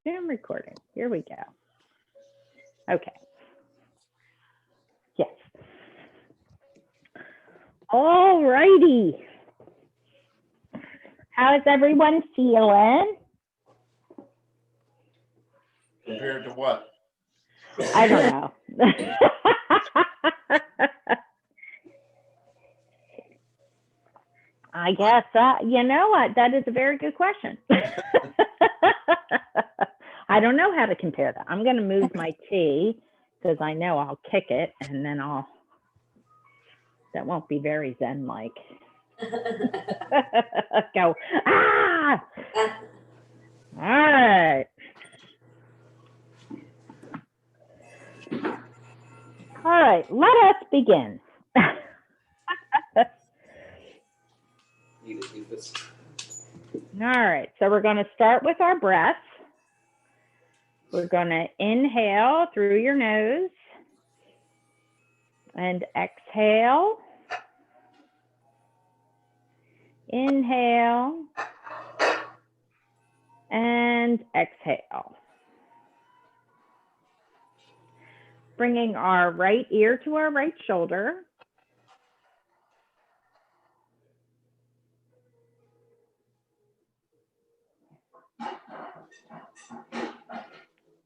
Zoom recording. Here we go. Okay. Yes. All righty. How is everyone feeling? Compared to what? I don't know. I guess, you know what? That is a very good question. I don't know how to compare that. I'm going to move my tea because I know I'll kick it and then that won't be very Zen-like. Go, ah! All right. All right, let us begin. All right, so we're going to start with our breath. We're going to inhale through your nose and exhale. Inhale and exhale. Bringing our right ear to our right shoulder.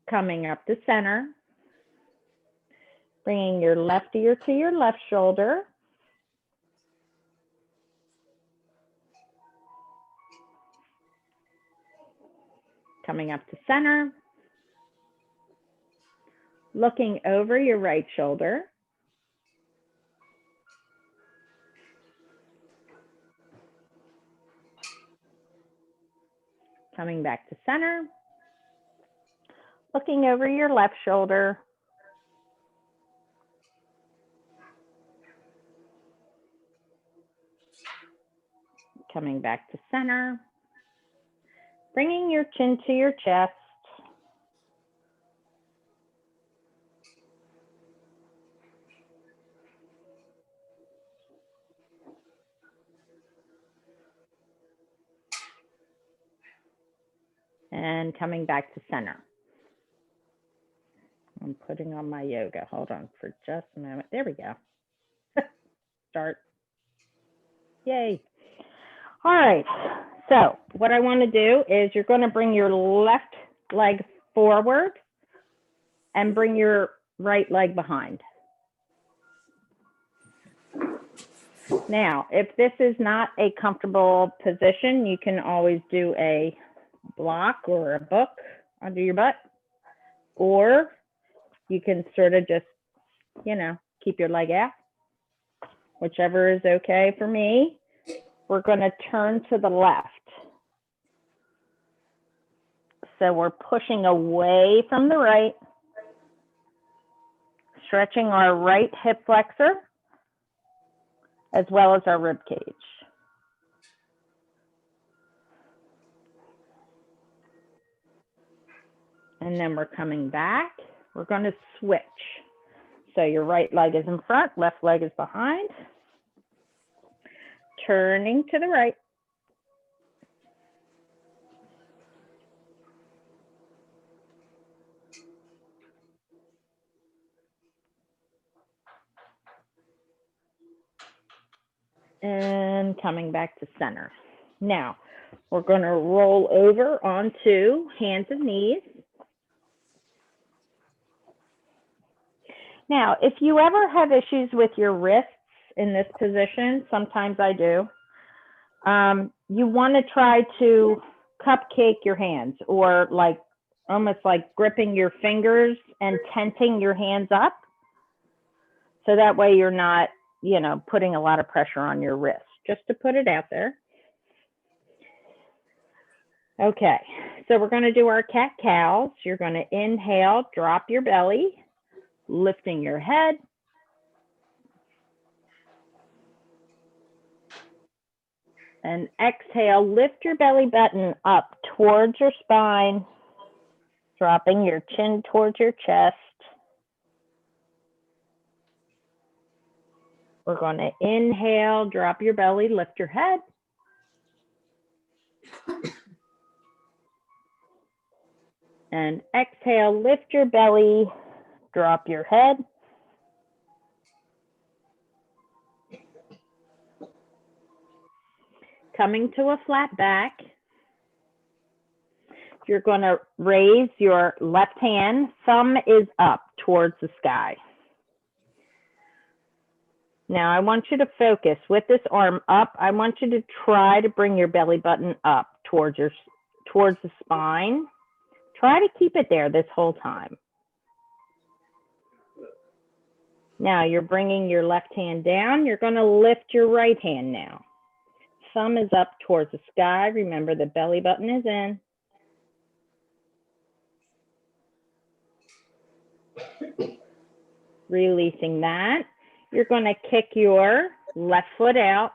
Coming up to center. Bringing your left ear to your left shoulder. Coming up to center. Looking over your right shoulder. Coming back to center. Looking over your left shoulder. Coming back to center. Bringing your chin to your chest. And coming back to center. I'm putting on my yoga. Hold on for just a moment. There we go. Start. Yay. All right. So what I want to do is you're going to bring your left leg forward and bring your right leg behind. Now, if this is not a comfortable position, you can always do a block or a book under your butt, or you can sort of just, you know, keep your leg out, whichever is okay for me. We're going to turn to the left. So we're pushing away from the right, stretching our right hip flexor, as well as our rib cage. And then we're coming back. We're going to switch. So your right leg is in front, left leg is behind. Turning to the right. And coming back to center. Now, we're going to roll over onto hands and knees. Now, if you ever have issues with your wrists in this position, sometimes I do, you want to try to cupcake your hands, or like almost like gripping your fingers and tenting your hands up. So that way you're not, you know, putting a lot of pressure on your wrist, just to put it out there. Okay, so we're going to do our cat-cows. You're going to inhale, drop your belly, lifting your head. And exhale, lift your belly button up towards your spine, dropping your chin towards your chest. We're going to inhale, drop your belly, lift your head. And exhale, lift your belly, drop your head. Coming to a flat back. You're going to raise your left hand, thumb is up towards the sky. Now I want you to focus with this arm up. I want you to try to bring your belly button up towards the spine. Try to keep it there this whole time. Now you're bringing your left hand down. You're going to lift your right hand now. Thumb is up towards the sky. Remember, the belly button is in. Releasing that. You're going to kick your left foot out.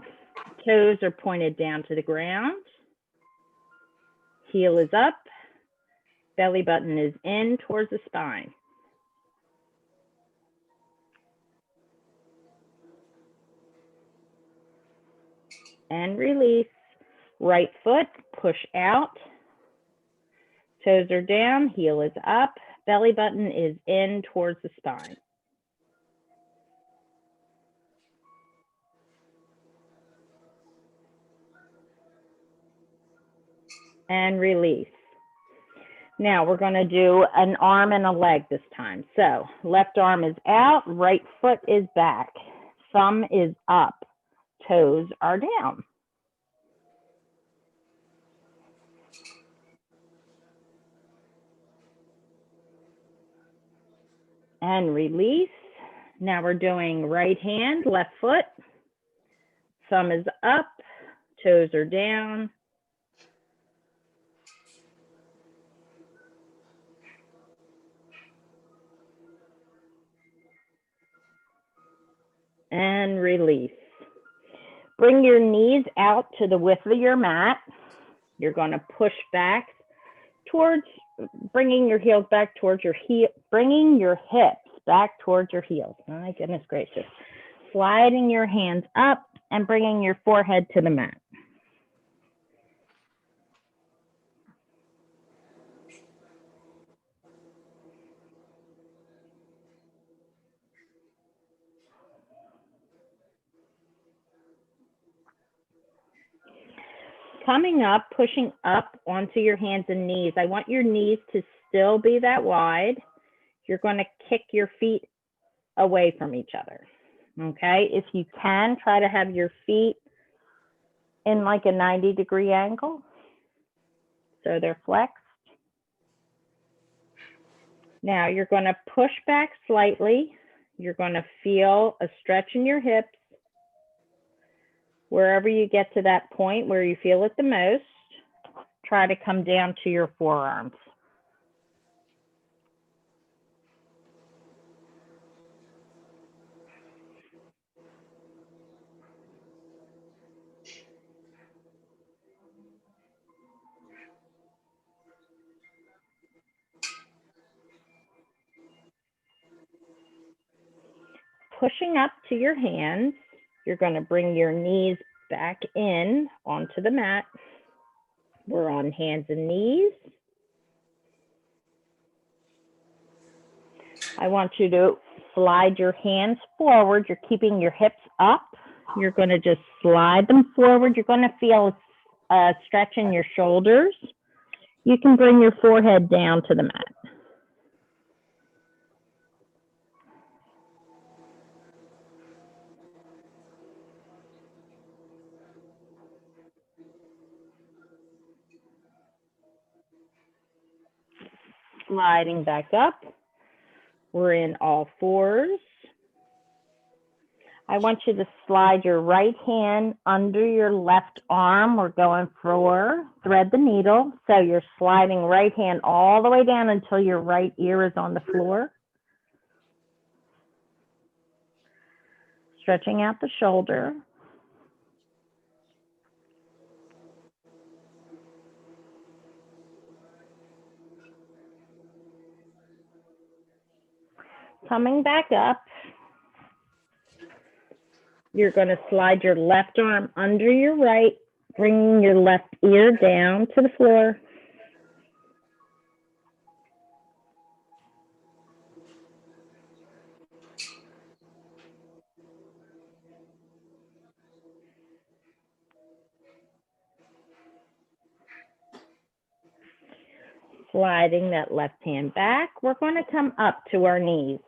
Toes are pointed down to the ground. Heel is up. Belly button is in towards the spine. And release. Right foot, push out. Toes are down, heel is up. Belly button is in towards the spine. And release. Now we're going to do an arm and a leg this time. So left arm is out, right foot is back. Thumb is up, toes are down. And release. Now we're doing right hand, left foot. Thumb is up, toes are down. And release. Bring your knees out to the width of your mat. You're going to push back towards, bringing your heels back towards your heel, bringing your hips back towards your heels. My goodness gracious. Sliding your hands up and bringing your forehead to the mat. Coming up, pushing up onto your hands and knees. I want your knees to still be that wide. You're going to kick your feet away from each other. Okay, if you can, try to have your feet in like a 90-degree angle, so they're flexed. Now you're going to push back slightly. You're going to feel a stretch in your hips. Wherever you get to that point where you feel it the most, try to come down to your forearms. Pushing up to your hands, you're going to bring your knees back in onto the mat. We're on hands and knees. I want you to slide your hands forward. You're keeping your hips up. You're going to just slide them forward. You're going to feel a stretch in your shoulders. You can bring your forehead down to the mat. Sliding back up. We're in all fours. I want you to slide your right hand under your left arm. We're going for thread the needle. So you're sliding right hand all the way down until your right ear is on the floor. Stretching out the shoulder. Coming back up. You're going to slide your left arm under your right, bringing your left ear down to the floor. Sliding that left hand back, we're going to come up to our knees.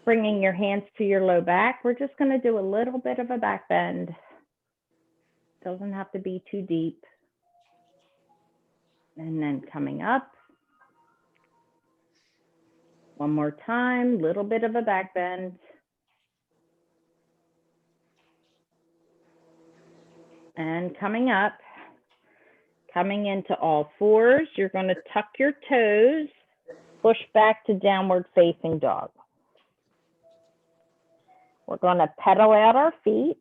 Bringing your hands to your low back, we're just going to do a little bit of a back bend. Doesn't have to be too deep. And then coming up. One more time, little bit of a back bend. And coming up, coming into all fours, you're going to tuck your toes, push back to downward facing dog. We're going to pedal out our feet,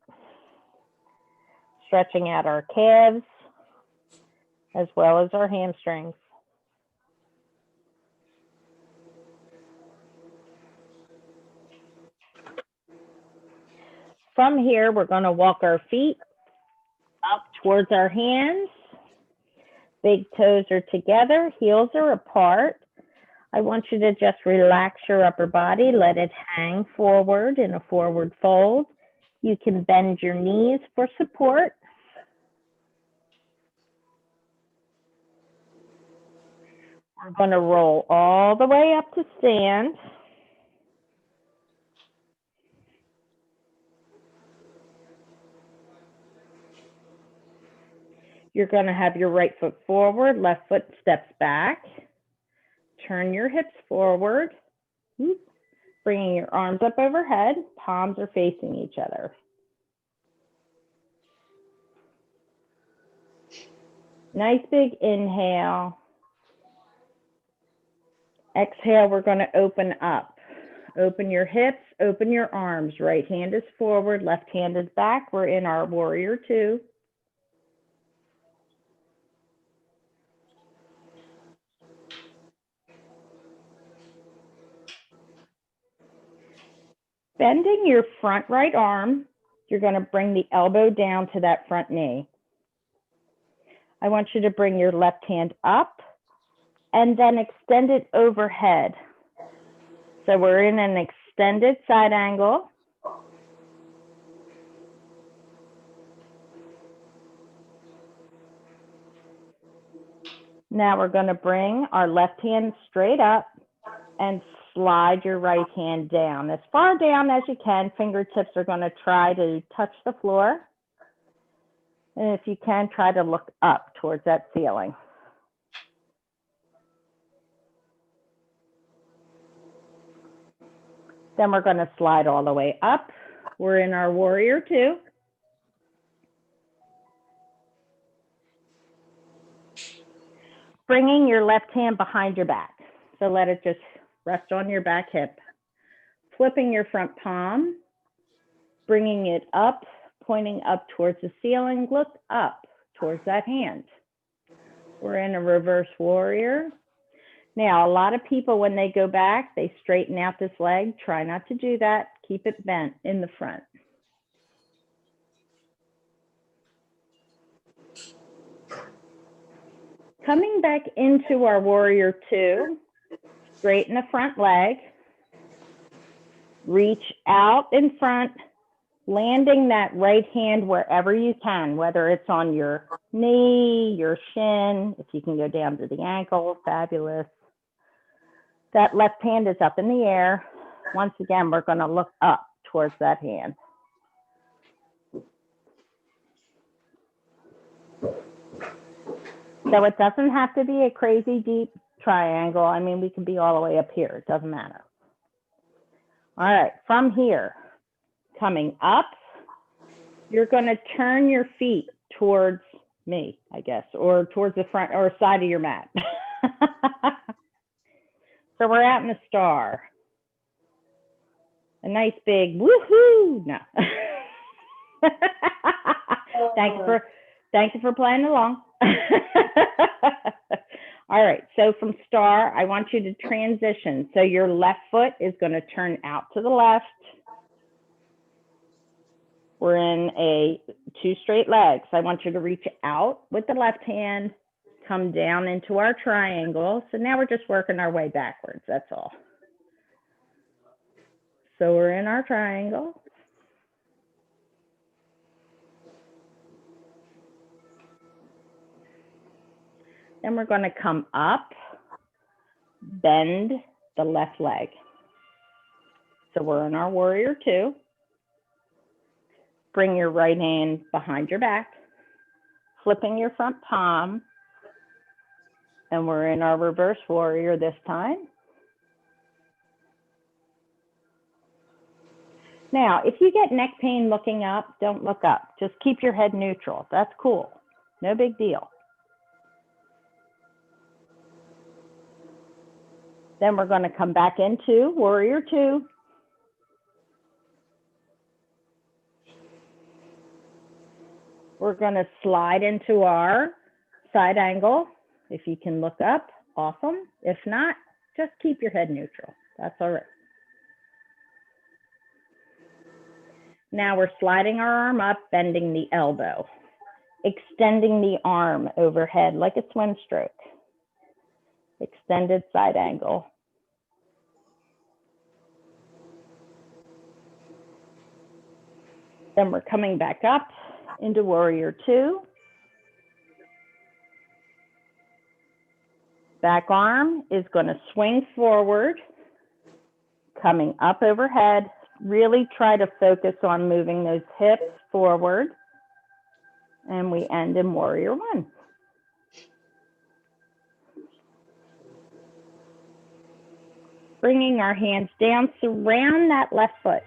stretching out our calves, as well as our hamstrings. From here, we're going to walk our feet up towards our hands. Big toes are together, heels are apart. I want you to just relax your upper body, let it hang forward in a forward fold. You can bend your knees for support. We're going to roll all the way up to stand. You're going to have your right foot forward, left foot steps back. Turn your hips forward, bringing your arms up overhead. Palms are facing each other. Nice big inhale. Exhale, we're going to open up. Open your hips, open your arms. Right hand is forward, left hand is back. We're in our warrior two. Bending your front right arm, you're going to bring the elbow down to that front knee. I want you to bring your left hand up and then extend it overhead. So we're in an extended side angle. Now we're going to bring our left hand straight up and slide your right hand down. As far down as you can, fingertips are going to try to touch the floor. And if you can, try to look up towards that ceiling. Then we're going to slide all the way up. We're in our warrior two. Bringing your left hand behind your back. So let it just rest on your back hip. Flipping your front palm, bringing it up, pointing up towards the ceiling. Look up towards that hand. We're in a reverse warrior. Now, a lot of people, when they go back, they straighten out this leg. Try not to do that. Keep it bent in the front. Coming back into our warrior two, straighten the front leg. Reach out in front, landing that right hand wherever you can, whether it's on your knee, your shin, if you can go down to the ankle, fabulous. That left hand is up in the air. Once again, we're going to look up towards that hand. So it doesn't have to be a crazy deep triangle. I mean, we can be all the way up here. It doesn't matter. All right, from here, coming up, you're going to turn your feet towards me, I guess, or towards the front or side of your mat. So we're out in a star. A nice big woohoo. No. Thank you for playing along. All right, so from star, I want you to transition. So your left foot is going to turn out to the left. We're in a two straight legs. I want you to reach out with the left hand, come down into our triangle. So now we're just working our way backwards, that's all. So we're in our triangle. Then we're going to come up, bend the left leg. So we're in our warrior two. Bring your right hand behind your back, flipping your front palm, and we're in our reverse warrior this time. Now, if you get neck pain looking up, don't look up. Just keep your head neutral. That's cool. No big deal. Then we're going to come back into warrior two. We're going to slide into our side angle. If you can look up, awesome. If not, just keep your head neutral. That's all right. Now we're sliding our arm up, bending the elbow, extending the arm overhead like a swim stroke. Extended side angle. Then we're coming back up into warrior two. Back arm is going to swing forward, coming up overhead. Really try to focus on moving those hips forward. And we end in warrior one. Bringing our hands down, surround that left foot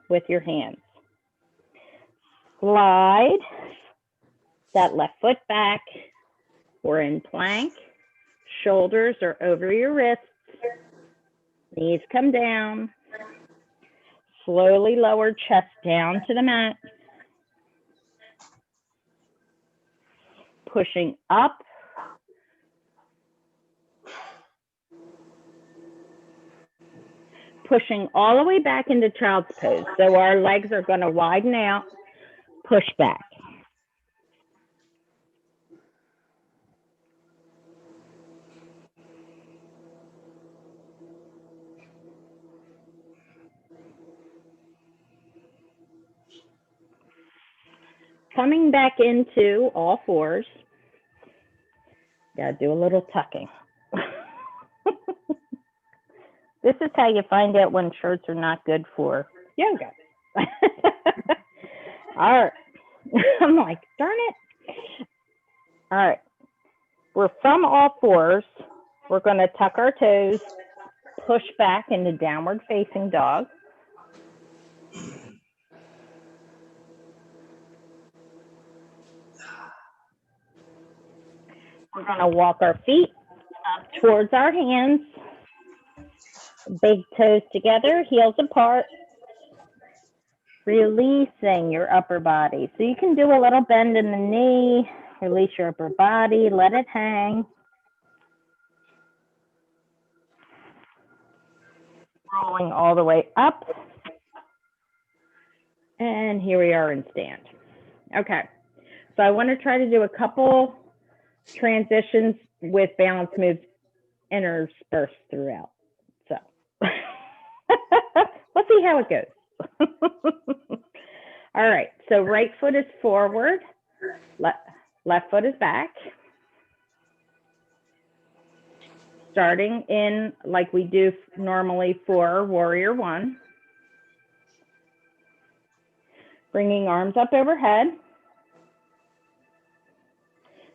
with your hands. Slide that left foot back. We're in plank. Shoulders are over your wrists. Knees come down. Slowly lower chest down to the mat. Pushing up. Pushing all the way back into child's pose. So our legs are going to widen out. Push back. Coming back into all fours. Gotta do a little tucking. This is how you find out when shirts are not good for yoga. All right. I'm like, darn it. All right. We're from all fours. We're going to tuck our toes, push back into downward facing dog. We're going to walk our feet up towards our hands. Big toes together, heels apart. Releasing your upper body. So you can do a little bend in the knee, release your upper body, let it hang. Rolling all the way up. And here we are in stand. Okay, so I want to try to do a couple transitions with balance moves interspersed throughout. So let's see how it goes. All right, so right foot is forward, left foot is back. Starting in like we do normally for warrior one. Bringing arms up overhead.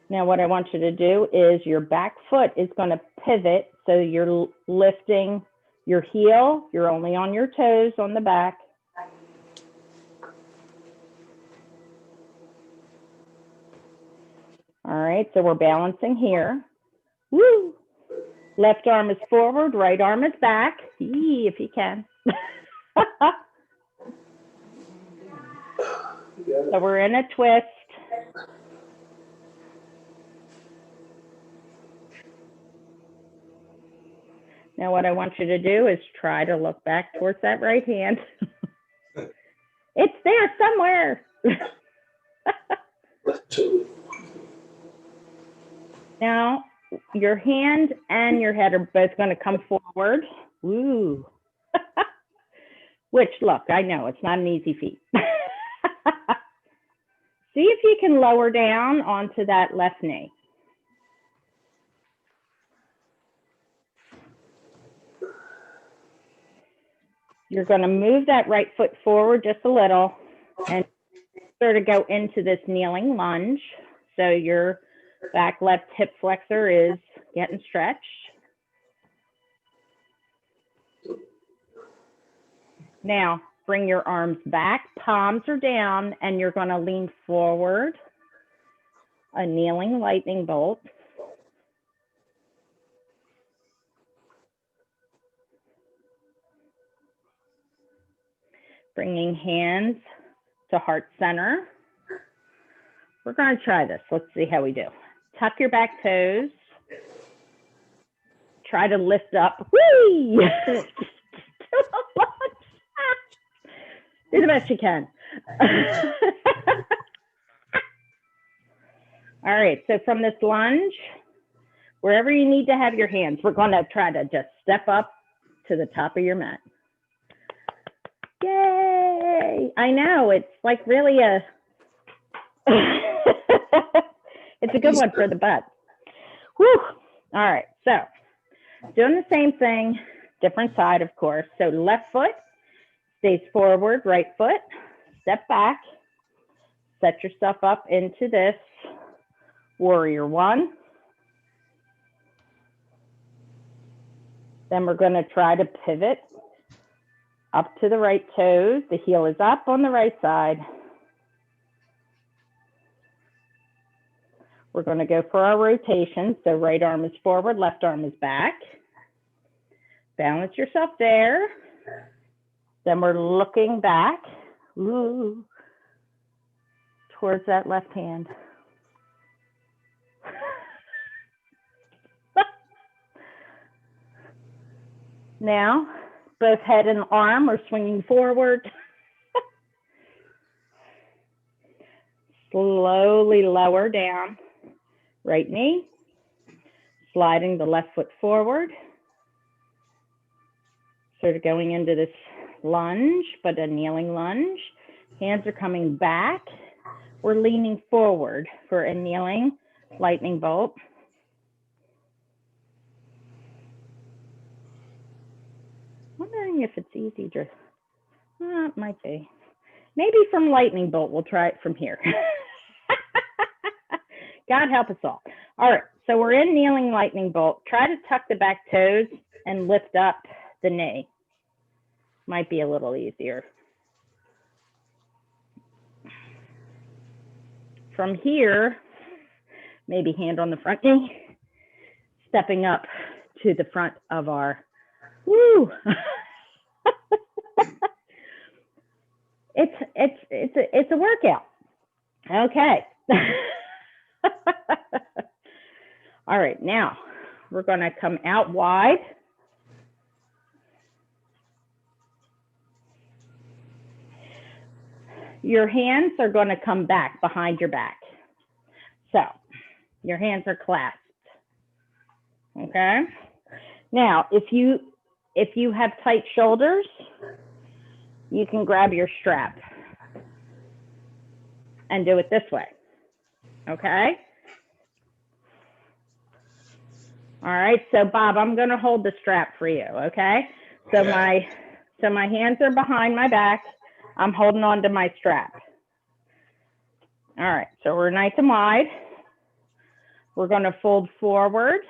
Now what I want you to do is your back foot is going to pivot. So you're lifting your heel. You're only on your toes on the back. All right, so we're balancing here. Woo! Left arm is forward, right arm is back. Yee, if you can. So we're in a twist. Now what I want you to do is try to look back towards that right hand. It's there somewhere. Now your hand and your head are both going to come forward. Woo. Which, look, I know it's not an easy feat. See if you can lower down onto that left knee. You're going to move that right foot forward just a little and sort of go into this kneeling lunge. So your back left hip flexor is getting stretched. Now, bring your arms back, palms are down, and you're going to lean forward, a kneeling lightning bolt. Bringing hands to heart center. We're going to try this. Let's see how we do. Tuck your back toes. Try to lift up. Whee! Do the best you can. All right, so from this lunge, wherever you need to have your hands, we're going to try to just step up to the top of your mat. Yay! I know, it's like really a, it's a good one for the butt. Whew! All right, so doing the same thing, different side, of course. So left foot stays forward, right foot, step back, set yourself up into this warrior one. Then we're going to try to pivot up to the right toes. The heel is up on the right side. We're going to go for our rotation. So right arm is forward, left arm is back. Balance yourself there. Then we're looking back, ooh, towards that left hand. Now, both head and arm are swinging forward. Slowly lower down, right knee, sliding the left foot forward. Sort of going into this lunge, but a kneeling lunge. Hands are coming back. We're leaning forward for a kneeling lightning bolt. Wondering if it's easy to, it might be. Maybe from lightning bolt, we'll try it from here. God help us all. All right, so we're in kneeling lightning bolt. Try to tuck the back toes and lift up the knee. Might be a little easier. From here, maybe hand on the front knee, stepping up to the front of our, woo. It's a workout. Okay. All right, now we're going to come out wide. Your hands are going to come back behind your back. So your hands are clasped. Okay. Now, if you have tight shoulders, you can grab your strap and do it this way. Okay. All right. So Bob, I'm going to hold the strap for you. Okay. So my hands are behind my back. I'm holding on to my strap. All right, so we're nice and wide. We're going to fold forward.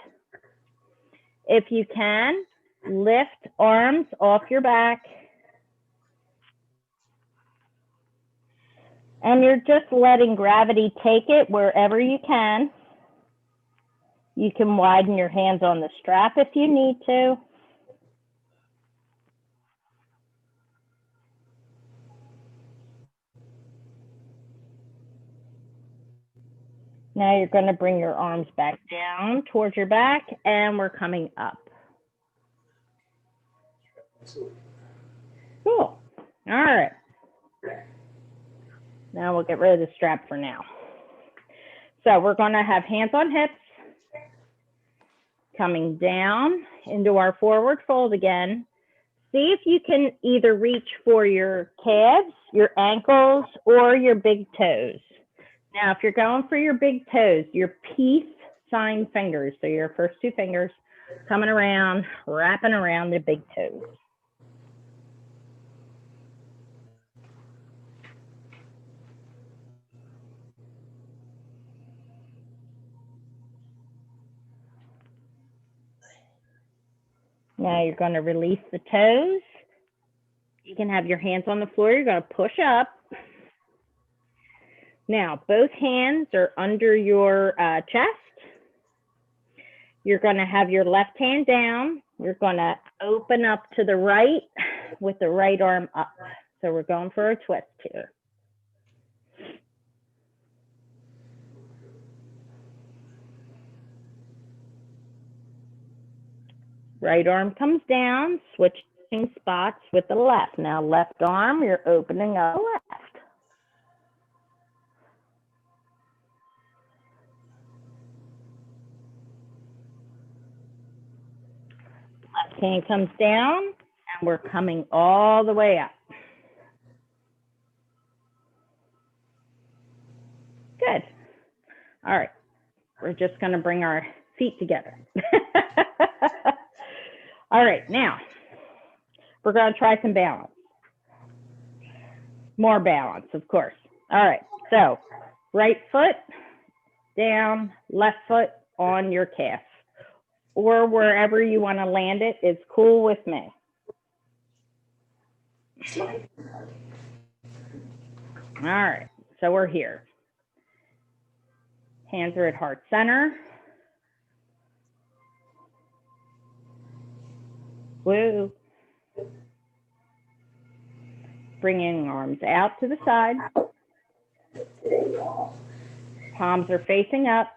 If you can, lift arms off your back. And you're just letting gravity take it wherever you can. You can widen your hands on the strap if you need to. Now you're going to bring your arms back down towards your back, and we're coming up. Cool. All right. Now we'll get rid of the strap for now. So we're going to have hands on hips, coming down into our forward fold again. See if you can either reach for your calves, your ankles, or your big toes. Now, if you're going for your big toes, your peace sign fingers, so your first two fingers coming around, wrapping around the big toes. Now you're going to release the toes. You can have your hands on the floor. You're going to push up. Now, both hands are under your chest. You're going to have your left hand down. You're going to open up to the right with the right arm up. So we're going for a twist here. Right arm comes down, switching spots with the left. Now left arm, you're opening up left. Left hand comes down, and we're coming all the way up. Good. All right. We're just going to bring our feet together. All right. Now, we're going to try some balance. More balance, of course. All right. So, right foot down, left foot on your calf. Or wherever you want to land it is cool with me. All right. So, we're here. Hands are at heart center. Woo. Bringing arms out to the side. Palms are facing up.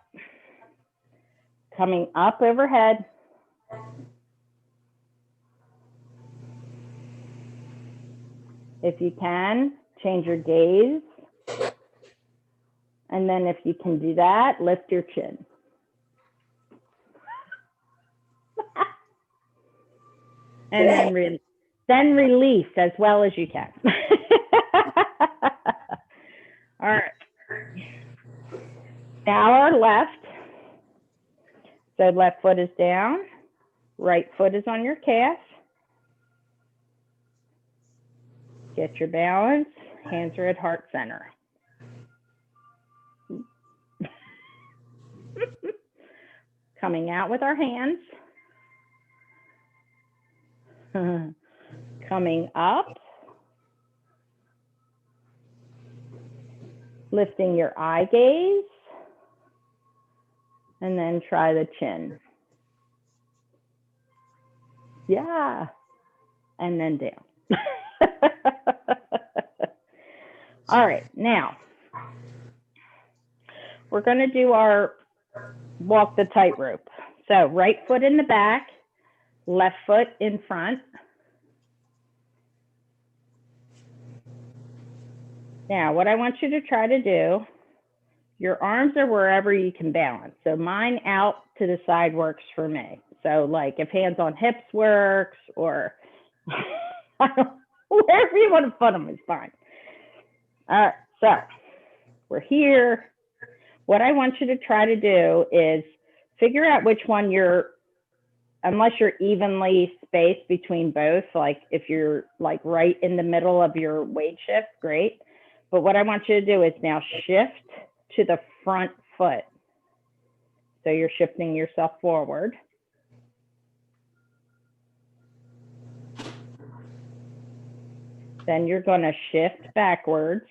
Coming up overhead. If you can, change your gaze. And then if you can do that, lift your chin. And then release as well as you can. All right. Now our left. So left foot is down. Right foot is on your calf. Get your balance. Hands are at heart center. Coming out with our hands. Coming up. Lifting your eye gaze. And then try the chin. Yeah. And then down. All right, now we're going to do our walk the tightrope. So right foot in the back, left foot in front. Now, what I want you to try to do, your arms are wherever you can balance. So mine out to the side works for me. So like if hands on hips works, or wherever you want to put them is fine. All right, so we're here. What I want you to try to do is figure out which one you're, unless you're evenly spaced between both, like if you're like right in the middle of your weight shift, great. But what I want you to do is now shift to the front foot. So you're shifting yourself forward. Then you're going to shift backwards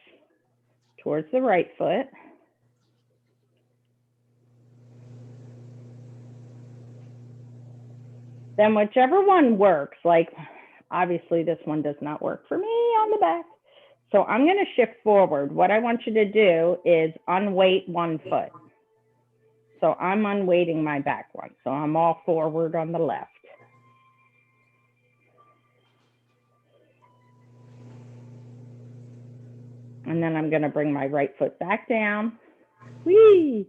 towards the right foot. Then whichever one works, like obviously this one does not work for me on the back. So I'm going to shift forward. What I want you to do is unweight one foot. So I'm unweighting my back one. So I'm all forward on the left. And then I'm going to bring my right foot back down. Whee!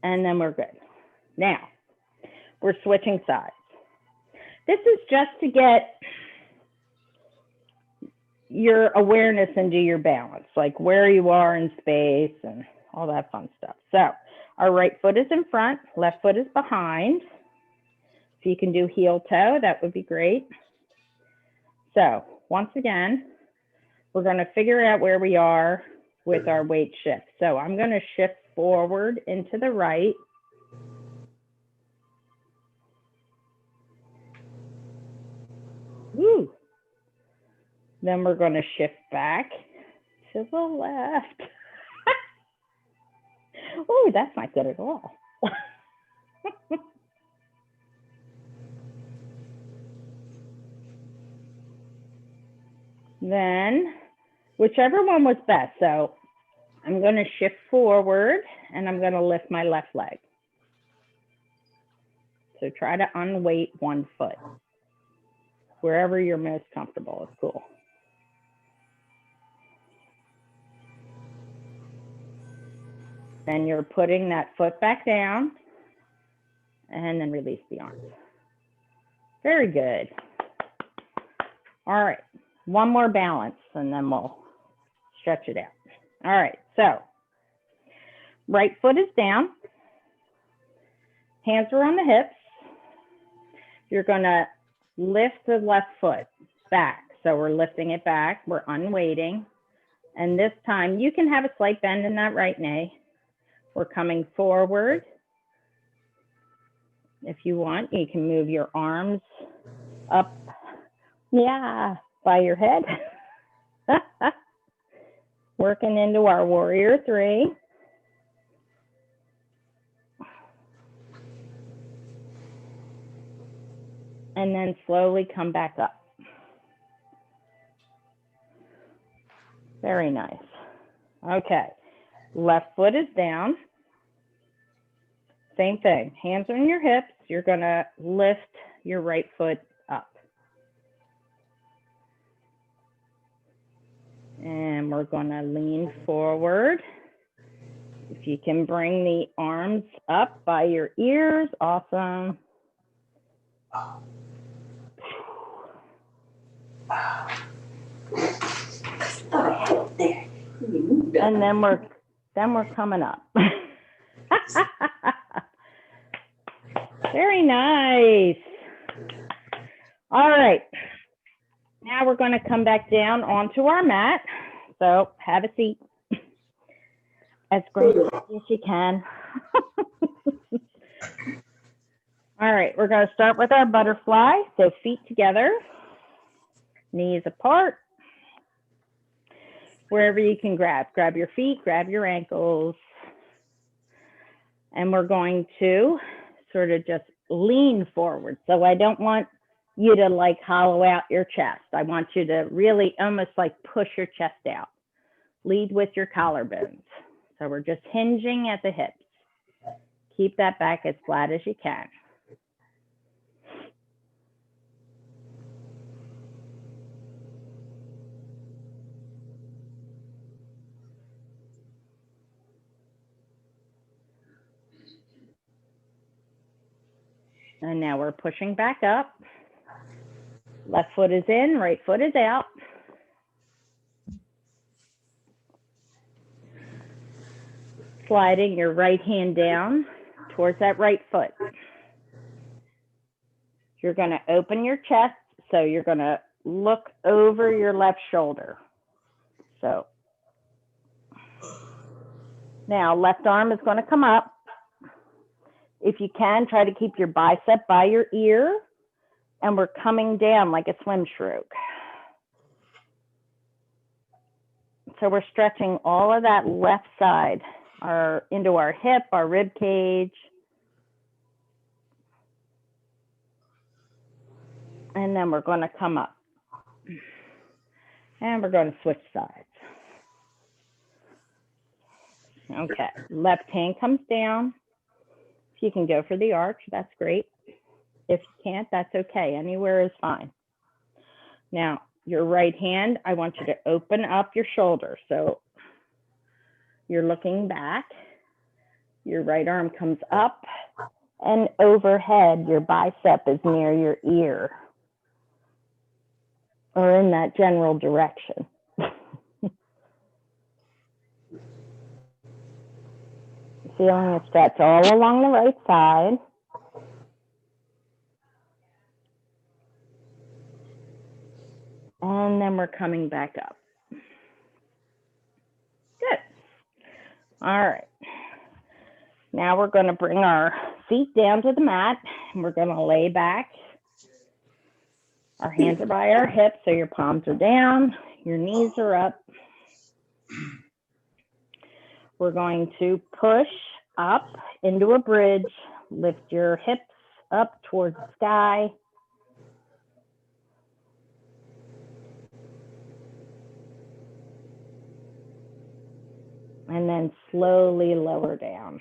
And then we're good. Now, we're switching sides. This is just to get your awareness into your balance, like where you are in space and all that fun stuff. So our right foot is in front, left foot is behind. If you can do heel toe, that would be great. So once again, we're going to figure out where we are with our weight shift. So I'm going to shift forward into the right. Woo. Then we're going to shift back to the left. Oh, that's not good at all. Then, whichever one was best. So I'm going to shift forward and I'm going to lift my left leg. So try to unweight one foot. Wherever you're most comfortable is cool. Then you're putting that foot back down and then release the arms. Very good. All right, one more balance and then we'll stretch it out. All right, so right foot is down. Hands are on the hips. You're gonna lift the left foot back. So we're lifting it back, we're unweighting. And this time you can have a slight bend in that right knee. We're coming forward. If you want, you can move your arms up, yeah, by your head. Working into our warrior three. And then slowly come back up. Very nice. Okay, left foot is down. Same thing, hands on your hips. You're gonna lift your right foot up. And we're gonna lean forward. If you can bring the arms up by your ears, awesome. There. And then we're coming up. Very nice. All right. Now we're going to come back down onto our mat. So have a seat as great as you can. All right, we're going to start with our butterfly. So feet together, knees apart. Wherever you can grab your feet, grab your ankles. And we're going to sort of just lean forward. So I don't want you to like hollow out your chest. I want you to really almost like push your chest out. Lead with your collarbones. So we're just hinging at the hips. Keep that back as flat as you can. And now we're pushing back up. Left foot is in, right foot is out. Sliding your right hand down towards that right foot. You're going to open your chest, so you're going to look over your left shoulder. So now left arm is going to come up. If you can, try to keep your bicep by your ear, and we're coming down like a swim stroke. So we're stretching all of that left side into our hip, our rib cage. And then we're going to come up. And we're going to switch sides. Okay, left hand comes down. If you can go for the arch, that's great. If you can't, that's okay. Anywhere is fine. Now, your right hand, I want you to open up your shoulder. So you're looking back. Your right arm comes up and overhead, your bicep is near your ear or in that general direction. Feeling a stretch all along the right side. And then we're coming back up. Good. All right. Now we're going to bring our feet down to the mat and we're going to lay back Our hands are by our hips, so your palms are down, your knees are up. We're going to push up into a bridge, lift your hips up towards the sky. And then slowly lower down.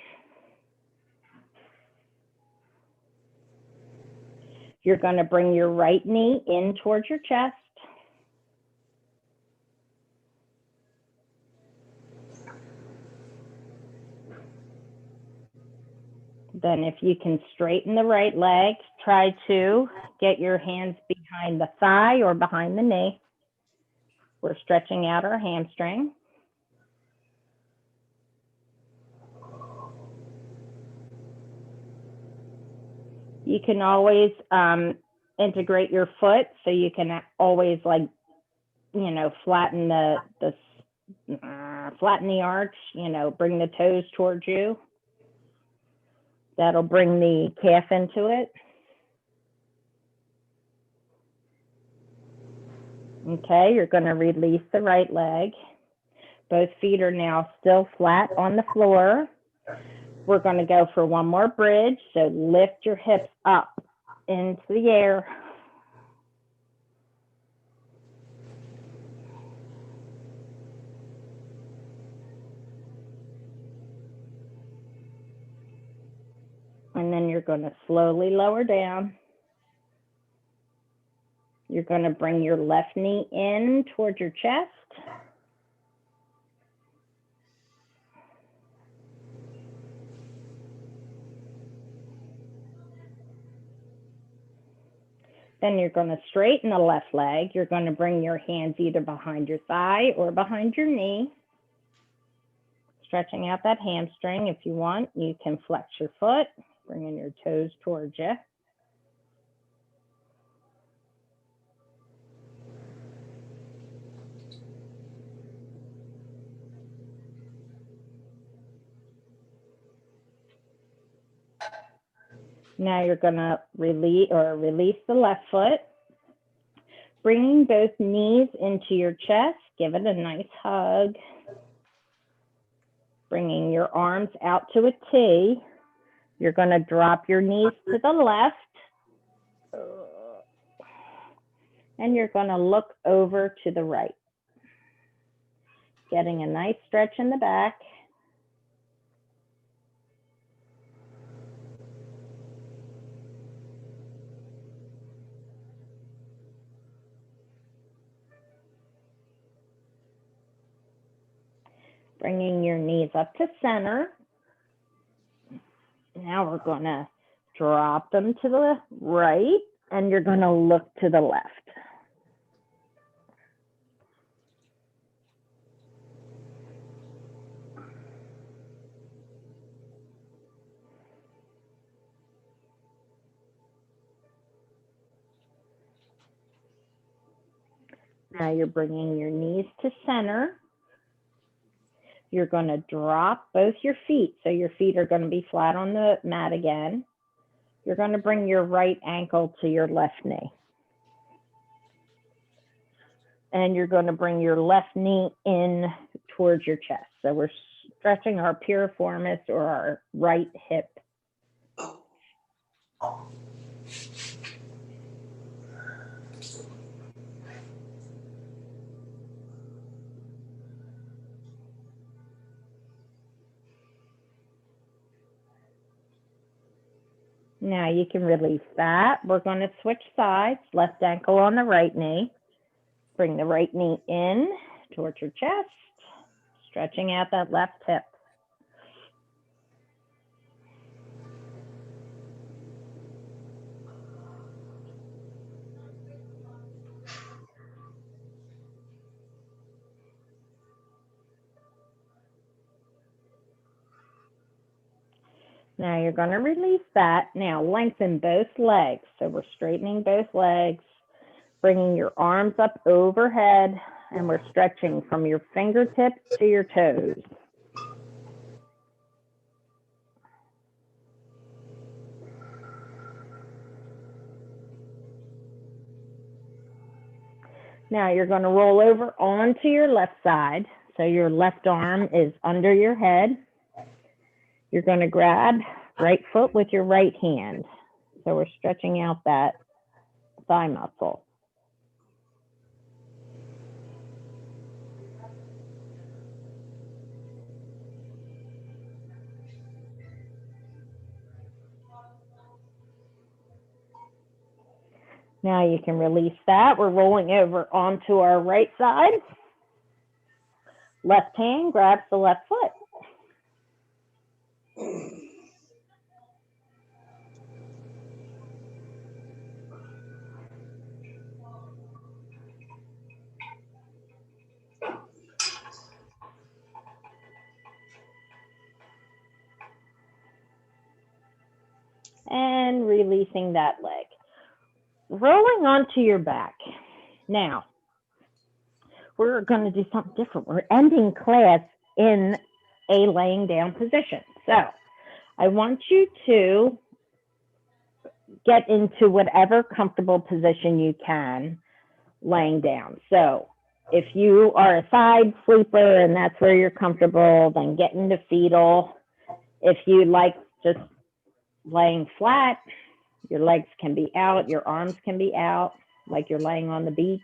You're going to bring your right knee in towards your chest. Then if you can straighten the right leg, try to get your hands behind the thigh or behind the knee. We're stretching out our hamstring. You can always integrate your foot, so you can always, like, you know, flatten flatten the arch, you know, bring the toes towards you. That'll bring the calf into it. Okay, you're going to release the right leg. Both feet are now still flat on the floor. We're going to go for one more bridge. So lift your hips up into the air. And then you're going to slowly lower down. You're going to bring your left knee in towards your chest. Then you're going to straighten the left leg. You're going to bring your hands either behind your thigh or behind your knee. Stretching out that hamstring. If you want, you can flex your foot, bringing your toes towards you. Now you're going to release the left foot, bringing both knees into your chest. Give it a nice hug. Bringing your arms out to a T. You're going to drop your knees to the left. And you're going to look over to the right. Getting a nice stretch in the back. Bringing your knees up to center. Now we're going to drop them to the right, and you're going to look to the left. Now you're bringing your knees to center. You're going to drop both your feet. So your feet are going to be flat on the mat again. You're going to bring your right ankle to your left knee. And you're going to bring your left knee in towards your chest. So we're stretching our piriformis or our right hip. Now you can release that. We're going to switch sides. Left ankle on the right knee. Bring the right knee in towards your chest, stretching out that left hip. Now you're going to release that. Now lengthen both legs. So we're straightening both legs, bringing your arms up overhead, and we're stretching from your fingertips to your toes. Now you're going to roll over onto your left side. So your left arm is under your head. You're going to grab right foot with your right hand. So we're stretching out that thigh muscle. Now you can release that. We're rolling over onto our right side. Left hand grabs the left foot. And releasing that leg. Rolling onto your back. Now, we're going to do something different. We're ending class in a laying down position. So I want you to get into whatever comfortable position you can laying down. So if you are a side sleeper and that's where you're comfortable, then get into fetal. If you like just laying flat, your legs can be out, your arms can be out, like you're laying on the beach.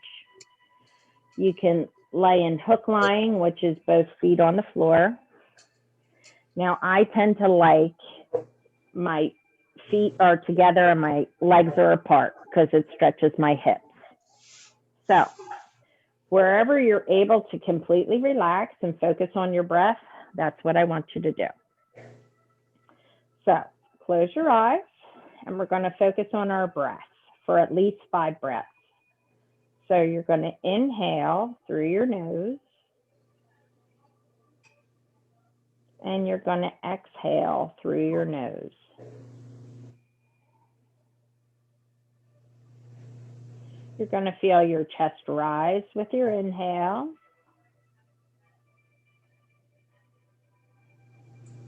You can lay in hook lying, which is both feet on the floor. Now, I tend to like my feet are together and my legs are apart because it stretches my hips. So wherever you're able to completely relax and focus on your breath, that's what I want you to do. So close your eyes and we're going to focus on our breath for at least 5 breaths. So you're going to inhale through your nose and you're going to exhale through your nose. You're going to feel your chest rise with your inhale.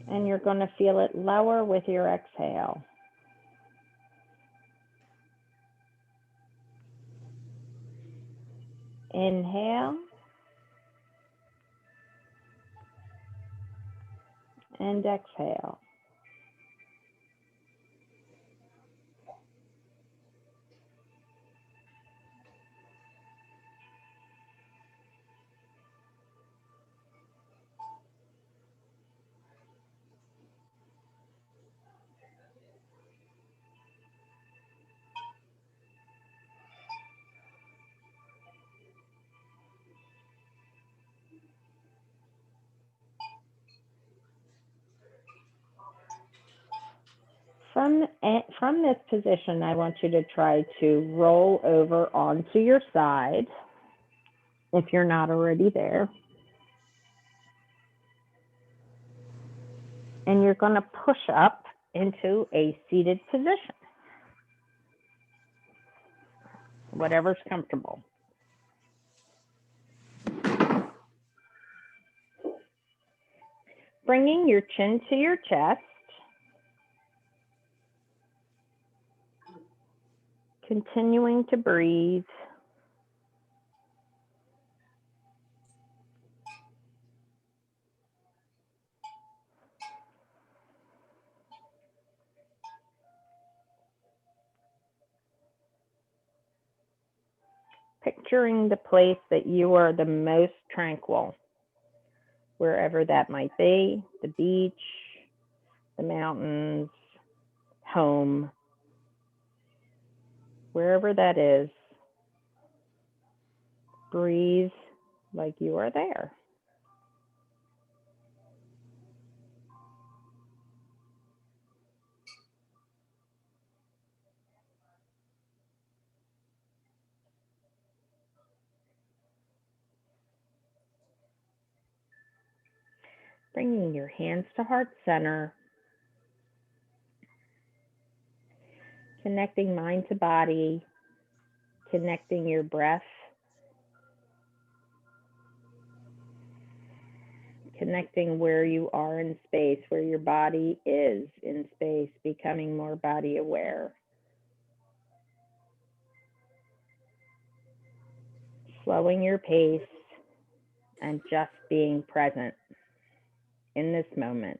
And you're going to feel it lower with your exhale. Inhale. And exhale. From this position, I want you to try to roll over onto your side if you're not already there. And you're going to push up into a seated position, whatever's comfortable. Bringing your chin to your chest. Continuing to breathe. Picturing the place that you are the most tranquil, wherever that might be, the beach, the mountains, home, wherever that is. Breathe like you are there. Bringing your hands to heart center. Connecting mind to body. Connecting your breath. Connecting where you are in space, where your body is in space, becoming more body aware. slowing your pace and just being present in this moment.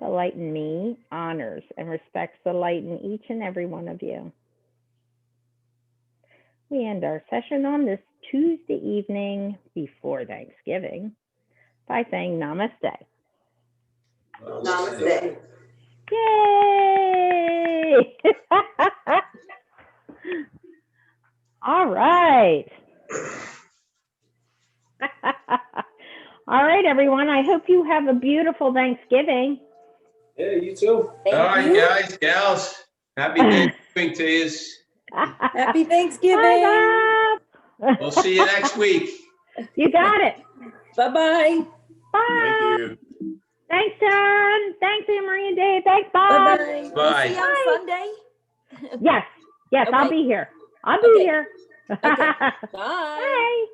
The light in me honors and respects the light in each and every one of you. We end our session on this Tuesday evening before Thanksgiving by saying namaste. Namaste. Yay! All right. All right, everyone. I hope you have a beautiful Thanksgiving. Yeah, you too. Thank All right, you. guys, gals. Happy Thanksgiving to you. Happy Thanksgiving. Bye, Bob. We'll see you next week. You got it. Bye-bye. Bye. Thank you. Thanks, John. Thanks, Anne Marie and Dave. Thanks, Bob. Bye-bye. Bye. We'll see you on Sunday. Yes, I'll Okay. be here. I'll be Okay. here. Okay. Bye. Bye.